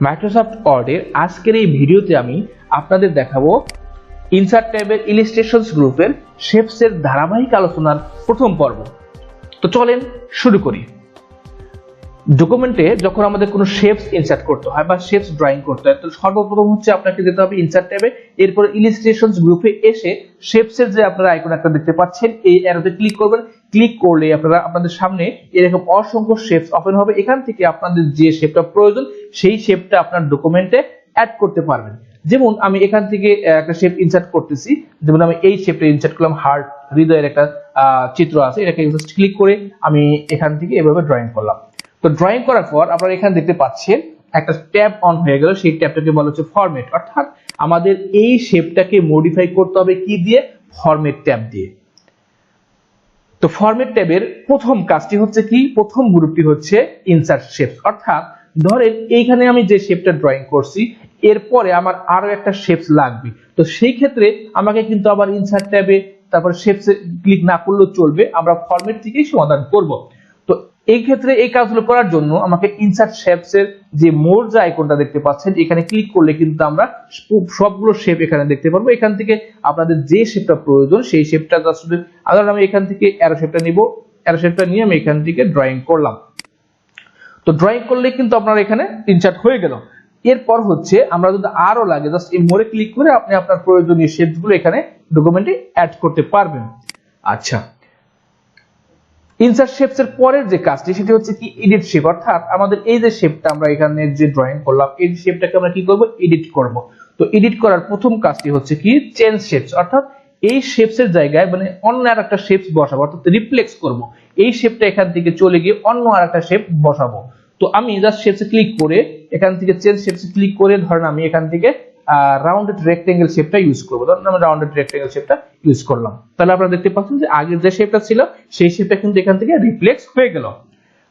Microsoft ওয়ার্ডের আজকের এই ভিডিওতে আমি আপনাদের দেখাবো ইনসার্ট ট্যাবের ইলাস্ট্রেশনস গ্রুপের শেপস এর ধারাবাহিক আলোচনার প্রথম পর্ব। তো চলেন শুরু করি। ডকুমেন্টে যখন আমাদের কোনো শেপস ইনসার্ট করতে হয় বা শেপস ড্রয়িং করতে হয়, তো সর্বপ্রথম হচ্ছে আপনাকে যেতে হবে ইনসার্ট ট্যাবে, এরপর ইলাস্ট্রেশনস গ্রুপে এসে শেপস এর যে আপনারা আইকন একটা দেখতে পাচ্ছেন এই অ্যারোতে ক্লিক করবেন। ক্লিক করলে আপনাদের সামনে এরকম অসংখ্য শেপস ওপেন হবে। এখান থেকে আপনাদের যে শেপটা প্রয়োজন সেই শেপটা আপনার ডকুমেন্টে অ্যাড করতে পারবেন। যেমন আমি এখান থেকে একটা শেপ ইনসার্ট করতেছি, যেমন আমি এই শেপটা ইনসার্ট করলাম, হার্ট হৃদয়ের একটা চিত্র আছে, এটাকে জাস্ট ক্লিক করে আমি এখান থেকে এভাবে ড্রয়িং করলাম। তো ড্রয়িং করার পর আপনারা এখানে দেখতে পাচ্ছেন একটা ট্যাব অন হয়ে গেল, সেই ট্যাবটাকে বলা হচ্ছে ফরম্যাট। অর্থাৎ আমাদের এই শেপটাকে মডিফাই করতে হবে কি দিয়ে? ফরম্যাট ট্যাব দিয়ে। তো ফরম্যাট ট্যাবের প্রথম কাজটি হচ্ছে কি? প্রথম গ্রুপটি হচ্ছে ইনসার্ট শেপস। অর্থাৎ ধরেন এইখানে আমি যে শেপটা ড্রয়িং করছি এরপরে আমার আরো একটা শেপস লাগবে, তো সেই ক্ষেত্রে আমাকে কিন্তু আবার ইনসার্ট ট্যাবে তারপর শেপসে ক্লিক না করলেও চলবে, আমরা ফরম্যাট থেকেই সমাধান করব। তো এই ক্ষেত্রে এই কাজগুলো করার জন্য আমাকে ইনসার্ট শেপস এর যে মোর যে আইকনটা দেখতে পাচ্ছেন এখানে ক্লিক করলে কিন্তু আমরা সবগুলো শেপ এখানে দেখতে পারবো। এখান থেকে আপনাদের যে শেপটা প্রয়োজন সেই শেপটা জাস্ট আলাদা, আমি এখান থেকে অ্যারো শেপটা নিব, অ্যারো শেপটা নিয়ে আমি এখান থেকে ড্রয়িং করলাম। তো ড্রয়িং করলে কিন্তু আপনার এখানে ইনসার্ট হয়ে গেল। এরপর হচ্ছে আমরা যদি আরো লাগে জাস্ট এই মোরে ক্লিক করে আপনি আপনার প্রয়োজনীয় শেপগুলো এখানে ডকুমেন্টে অ্যাড করতে পারবেন। আচ্ছা, ইনসার্ট শেপস এর পরের যে কাজটি সেটি হচ্ছে কি? Edit shape. অর্থাৎ আমাদের এই যে শেপটা আমরা এখানে যে ড্রয়িং করলাম এই শেপটাকে আমরা কি করব? এডিট করব। তো এডিট করার প্রথম কাজটি হচ্ছে কি? Change shapes. অর্থাৎ এই শেপস এর জায়গায় মানে অন্য আরেকটা শেপস বসাবো, অর্থাৎ রিপ্লেস করব। এই শেপটা এখান থেকে চলে গিয়ে অন্য আরেকটা শেপ বসাবো। তো আমি জাস্ট শেপসে ক্লিক করে এখান থেকে চেঞ্জ শেপসে ক্লিক করে ধরেন আমি এখান থেকে রাউন্ডেড রেক্টেঙ্গেল শেপটা ইউজ করব। ধরুন আমি রাউন্ডেড রেক্টেঙ্গেল শেপটা ইউজ করলাম, তাহলে আপনারা দেখতে পাচ্ছেন যে আগের যে শেপটা ছিল সেই শেপটা কিন্তু এখান থেকে রিপ্লেস হয়ে গেল।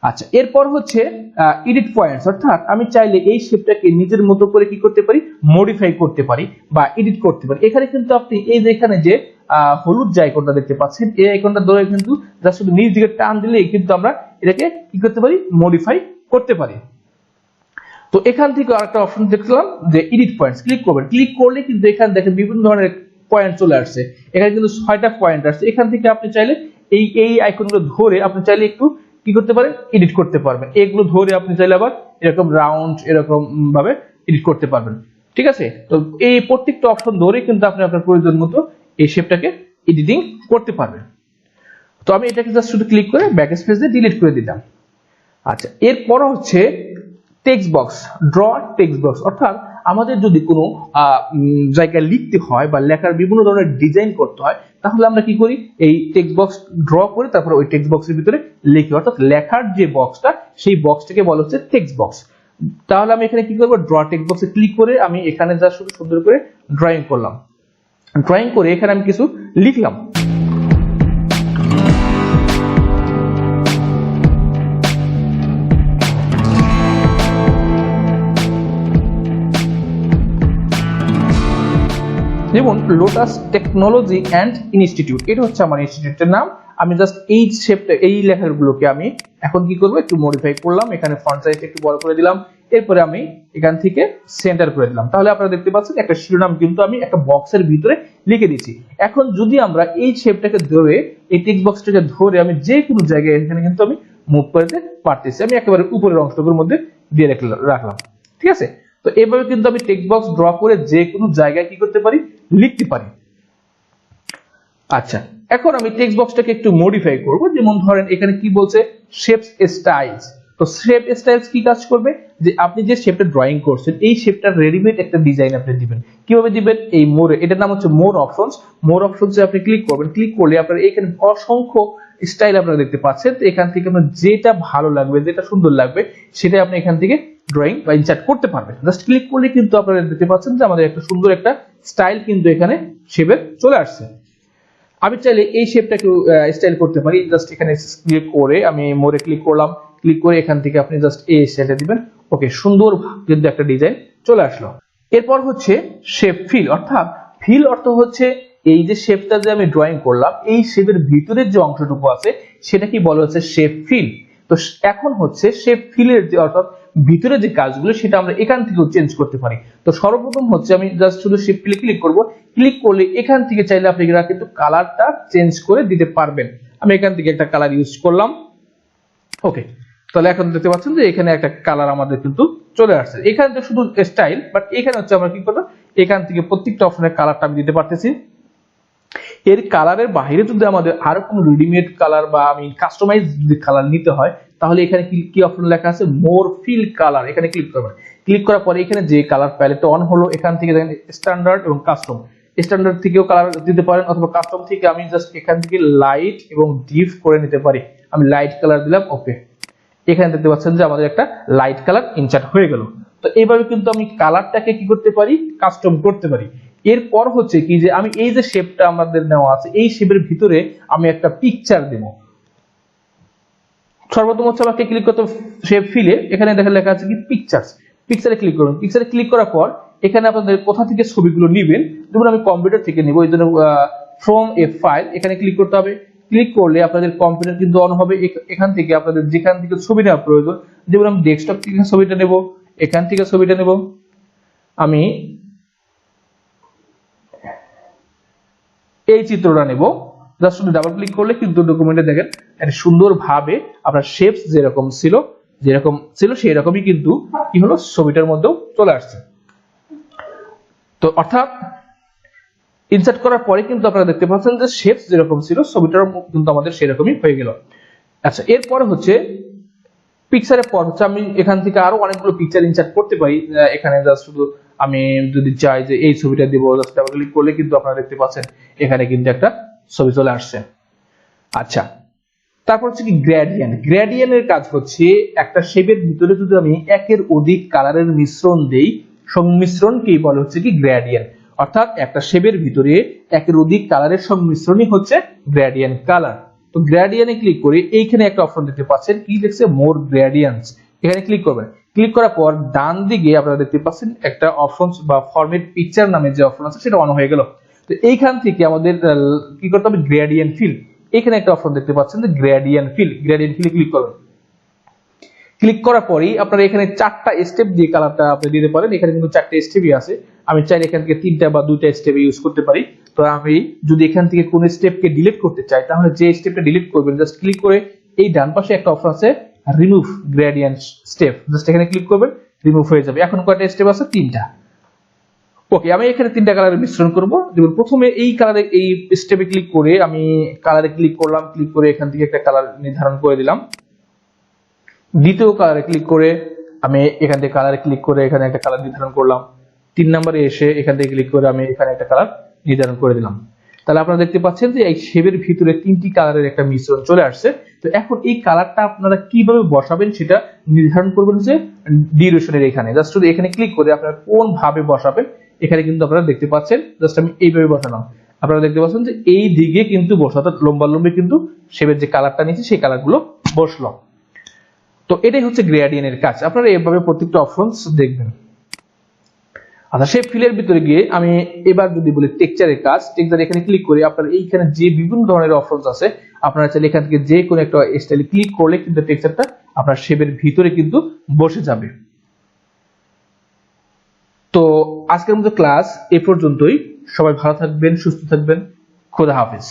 আচ্ছা, এরপর হচ্ছে এডিট পয়েন্টস। অর্থাৎ আমি চাইলে এই শেপটাকে নিজের মতো করে কি করতে পারি? মডিফাই করতে পারি বা এডিট করতে পারি। এখানে কিন্তু আপনি এই যে এখানে যে হলুদ যে আইকনটা দেখতে পাচ্ছেন এই আইকনটা ধরে কিন্তু জাস্ট শুধু নিচ দিকে টান দিলেই কিন্তু আমরা এটাকে কি করতে পারি? মডিফাই করতে পারি। তো এখান থেকে আরেকটা অপশন দেখলাম যে এডিট পয়েন্টস, ক্লিক করবেন। ক্লিক করলে কিন্তু এখানে দেখেন বিভিন্ন ধরনের পয়েন্ট চলে আসছে। এখানে কিন্তু 6টা পয়েন্ট আসছে। এখান থেকে আপনি চাইলে এই আইকনগুলো ধরে আপনি চাইলে একটু কি করতে পারেন? এডিট করতে পারবেন। এগুলো ধরে আপনি চাইলে আবার এরকম রাউন্ড এরকম ভাবে এডিট করতে পারবেন। ঠিক আছে? তো এই প্রত্যেকটা অপশন ধরে কিন্তু আপনি আপনার প্রয়োজন মতো এই শেপটাকে এডিটিং করতে পারবেন। তো আমি এটাকে জাস্ট শুধু ক্লিক করে ব্যাক স্পেস দিয়ে ডিলিট করে দিলাম। আচ্ছা, এরপর হচ্ছে text box, draw text box. অর্থাৎ আমাদের যদি কোনো জায়গায় লিখতে হয় বা লেখার বিভিন্ন ধরনের ডিজাইন করতে হয় তাহলে আমরা কি করি? এই টেক্সট বক্স ড্র করে তারপর ওই টেক্সট বক্সের ভিতরে লিখি। অর্থাৎ লেখার যে বক্সটা সেই বক্সটাকে বলা হচ্ছে টেক্সট বক্স। তাহলে আমি এখানে কি করব? ড্র টেক্সট বক্সে ক্লিক করে আমি এখানে যা শুধু সুন্দর করে ড্রয়িং করলাম। ড্রয়িং করে এখানে আমি কিছু লিখলাম। যেমন লোটাস টেকনোলজি অ্যান্ড ইনস্টিটিউট, এটা হচ্ছে আমার ইনস্টিটিউটের নাম। আমি জাস্ট এই শেপটা এই লেখাগুলোকে আমি এখন কি করব? একটু মডিফাই করলাম। এখানে ফন্ট সাইজটা একটু বড় করে দিলাম, এরপরে আমি এখান থেকে সেন্টার করে দিলাম। তাহলে আপনারা দেখতে পাচ্ছেন একটা শিরোনাম কিন্তু আমি একটা বক্সের ভিতরে লিখে দিচ্ছি। এখন যদি আমরা এই শেপটাকে ধরে এই টেক্সট বক্সটাকে ধরে আমি যে কোনো জায়গায় এখানে কিন্তু আমি মুভ করতে পারতেছি। আমি একেবারে উপরের অংশটুকুর মধ্যে দিয়ে রাখলাম। ঠিক আছে? তো এইভাবে কিন্তু আমি টেক্সট বক্স ড্র করে যে কোনো জায়গায় কি করতে পারি? লিখতে পারি। আচ্ছা, এখন আমি টেক্সট বক্সটাকে একটু মডিফাই করব। যেমন ধরেন এখানে কি বলছে? Shapes styles. তো শেপ স্টাইলস কি কাজ করবে? যে আপনি যে শেপটা ড্রয়িং করছেন এই শেপটার রেডিমেড একটা ডিজাইন আপনি দিবেন। কিভাবে দিবেন? এই মোর, এটার নাম হচ্ছে মোর অপশনস। মোর অপশনসে আপনি ক্লিক করবেন। ক্লিক করলে আপনার এখানে অসংখ্য স্টাইল আপনারা দেখতে পাচ্ছেন। তো এখান থেকে আপনার যেটা ভালো লাগবে, যেটা সুন্দর লাগবে সেটা আপনি এখান থেকে ড্রয়িং বা ইনসার্ট করতে পারবেন। জাস্ট ক্লিক করলে কিন্তু আপনারা দেখতে পাচ্ছেন যে আমাদের একটা সুন্দর একটা স্টাইল কিন্তু এখানে শেপের চলে আসছে। আমি চাইলে এই শেপটাকে স্টাইল করতে পারি। জাস্ট এখানে ক্লিক করে আমি মোরে ক্লিক করলাম। ক্লিক করে এখান থেকে আপনি জাস্ট এই স্টাইলটা দিবেন। ওকে, সুন্দর কিন্তু একটা ডিজাইন চলে আসলো। এরপর হচ্ছে শেপ ফিল। অর্থাৎ ফিল অর্থ হচ্ছে এই যে শেপটা যে আমি ড্রয়িং করলাম এই শেপের ভিতরের যে অংশটুকু আছে সেটা কি বলা হচ্ছে? Shape feel. তো এখন হচ্ছে শেপ ফিলের যে অর্থাৎ ভিতরে যে কাজগুলো সেটা আমরা এখান থেকেও চেঞ্জ করতে পারি। তো সর্বপ্রথম হচ্ছে আমি জাস্ট শুধু শেপ ফিলে ক্লিক করব, ক্লিক করলে এখান থেকে চাইলে আপনি কিন্তু কালারটা চেঞ্জ করে দিতে পারবেন। আমি এখান থেকে একটা কালার ইউজ করলাম, ওকে। তাহলে এখন দেখতে পাচ্ছেন যে এখানে একটা কালার আমাদের কিন্তু চলে আসছে। এখানে তো শুধু স্টাইল, বাট এখানে হচ্ছে আমরা কি করব, এখান থেকে প্রত্যেকটা অপশনের কালারটা আমি দিতে পারতেছি। এর কালারের বাইরে যদি আমাদের আরো কোনো রেডিমেড কালার বা আমি কাস্টমাইজ যদি কালার নিতে হয়, তাহলে এখানে কি অপশন লেখা আছে, মোর ফিল কালার, এখানে ক্লিক করবেন। ক্লিক করার পরে এখানে যে কালার প্যালেটটা অন হলো, এখান থেকে দেখেন স্ট্যান্ডার্ড এবং কাস্টম। স্ট্যান্ডার্ড থেকেও কালার দিতে পারেন, অথবা কাস্টম থেকে আমি জাস্ট এখান থেকে লাইট এবং ডিপ করে নিতে পারি। আমি লাইট কালার দিলাম, ওকে। এখানে দেখতে পাচ্ছেন যে আমাদের একটা লাইট কালার ইনসার্ট হয়ে গেল। তো এইভাবে কিন্তু আমি কালারটাকে কি করতে পারি, কাস্টম করতে পারি। এরপর হচ্ছে কি যে আমি এই যে শেপটা আমাদের নেওয়া আছে, এই শেপের ভিতরে আমি একটা পিকচার দেব। সর্বপ্রথম হচ্ছে আমাকে ক্লিক করতে শেপ ফিলে, এখানে দেখেন লেখা আছে কি পিকচারস, পিকচারে ক্লিক করুন। পিকচারে ক্লিক করার পর এখানে আপনাদের কোথা থেকে ছবিগুলো নেবেন, যেমন আমি কম্পিউটার থেকে নিব, এই জন্য ফ্রম এ ফাইল এখানে ক্লিক করতে হবে। ক্লিক করলে আপনাদের কম্পিউটার কিন্তু অন হবে। এখান থেকে আপনাদের যেখান থেকে ছবি নেওয়া প্রয়োজন, যেমন আমি ডেস্কটপ থেকে ছবিটা নেব, এখান থেকে ছবিটা নেব। আমি এই চিত্রটা নেব, জাস্ট ডাবল ক্লিক করলে কিন্তু ডকুমেন্টে দেখেন এটা সুন্দরভাবে আপনার শেপস যেরকম ছিল সেই রকমই কিন্তু কি হলো, ছবিটার মধ্যেও চলে আসছে। তো অর্থাৎ ইনসার্ট করার পরে কিন্তু আপনারা দেখতে পাচ্ছেন যে শেপস যেরকম ছিল ছবিটার কিন্তু আমাদের সেরকমই হয়ে গেল। আচ্ছা, এরপর হচ্ছে পিকচারের পর হচ্ছে আমি এখান থেকে আরো অনেকগুলো পিকচার ইনসার্ট করতে পারি। এখানে জাস্ট শুধু আমি যদি চাই যে এই ছবিটা দিব, জাস্ট ডাবল ক্লিক করলে কিন্তু আপনারা দেখতে পাচ্ছেন এখানে কিন্তু একটা ছবি চলে আসছে। আচ্ছা, তারপর হচ্ছে কি গ্রেডিয়েন্ট। গ্রেডিয়েন্টের কাজ হচ্ছে একটা শেপের ভিতরে যদি আমি একের অধিক কালারের মিশ্রণ দেই, সংমিশ্রণকেই বলা হচ্ছে কি গ্রেডিয়েন্ট। অর্থাৎ একটা শেপের ভিতরে একের অধিক কালারের সংমিশ্রণই হচ্ছে গ্রেডিয়েন্ট কালার। তো গ্রেডিয়েন্টে ক্লিক করে এইখানে একটা অপশন দেখতে পাচ্ছেন, কি দেখছে, মোর গ্রেডিয়েন্টস, এখানে ক্লিক করবেন। ক্লিক করার পর ডান দিকে আপনারা দেখতে পাচ্ছেন একটা অপশন বা ফরম্যাট পিকচার নামে যে অপশন আছে সেটা অন হয়ে গেল। তো এইখান থেকে আমাদের কি করতে হবে, গ্রেডিয়েন্ট ফিল, এখানে একটা অপশন দেখতে পাচ্ছেন যে গ্রেডিয়েন্ট ফিল ক্লিক করবেন। ক্লিক করার পরেই আপনারা এখানে 4টা স্টেপ দিয়ে কালারটা আপনি দিতে পারেন। এখানে কিন্তু 4টা স্টেপই আছে, আমি চাইলে এখান থেকে 3টা বা 2টা স্টেপ ইউজ করতে পারি। তো আমি যদি এখান থেকে কোন স্টেপকে ডিলিট করতে চাই, তাহলে যে স্টেপটা ডিলিট করবেন জাস্ট ক্লিক করে এই ডান পাশে একটা অপশন আছে রিমুভ গ্রেডিয়েন্ট স্টেপ, জাস্ট এখানে ক্লিক করবেন, রিমুভ হয়ে যাবে। এখন কয়টা স্টেপ আছে, 3টা। ওকে, আমি এখানে 3টা কালারের মিশ্রণ করব। যেমন প্রথমে এই কালারে এই স্টেপে ক্লিক করে আমি কালারে ক্লিক করলাম, ক্লিক করে এখান থেকে একটা কালার নির্ধারণ করে দিলাম। দ্বিতীয় কালারে ক্লিক করে আমি এখান থেকে কালারে ক্লিক করে এখানে একটা কালার নির্ধারণ করলাম। 3 নম্বরে এসে এখান থেকে ক্লিক করে আমি এখানে একটা কালার নির্ধারণ করে দিলাম। তাহলে আপনারা দেখতে পাচ্ছেন যে এই শেপের ভিতরে 3টি কালারের একটা মিশ্রণ চলে আসছে। তো এখন এই কালারটা আপনারা কিভাবে বসাবেন সেটা নির্ধারণ করবেন যে ডিউরেশনের এখানে, জাস্ট শুধু এখানে ক্লিক করে আপনারা কোন ভাবে বসাবেন এখানে কিন্তু আপনারা দেখতে পাচ্ছেন। জাস্ট আমি এইভাবে বসালাম, আপনারা দেখতে পাচ্ছেন যে এই দিকে কিন্তু বসা, অর্থাৎ লম্বালম্বি কিন্তু শেপের যে কালারটা নিয়েছে সেই কালারগুলো বসলো। তো এটাই হচ্ছে গ্রেডিয়েন্টের কাজ। আপনারা এইভাবে প্রত্যেকটা অপশনস দেখবেন। আচ্ছা, শেপ ফিলের ভিতরে গিয়ে আমি এবার যদি বলি টেক্সচারের কাজ, টেক্সচার এখানে ক্লিক করে আপনারা এইখানে যে বিভিন্ন ধরনের অপশনস আছে আপনারা চাইলে এখান থেকে যে কোনো একটা স্টাইলে ক্লিক করলে কিন্তু টেক্সচারটা আপনার শেপের ভিতরে কিন্তু বসে যাবে। তো আজকের মতো ক্লাস এ পর্যন্তই। সবাই ভালো থাকবেন, সুস্থ থাকবেন। খোদা হাফেজ।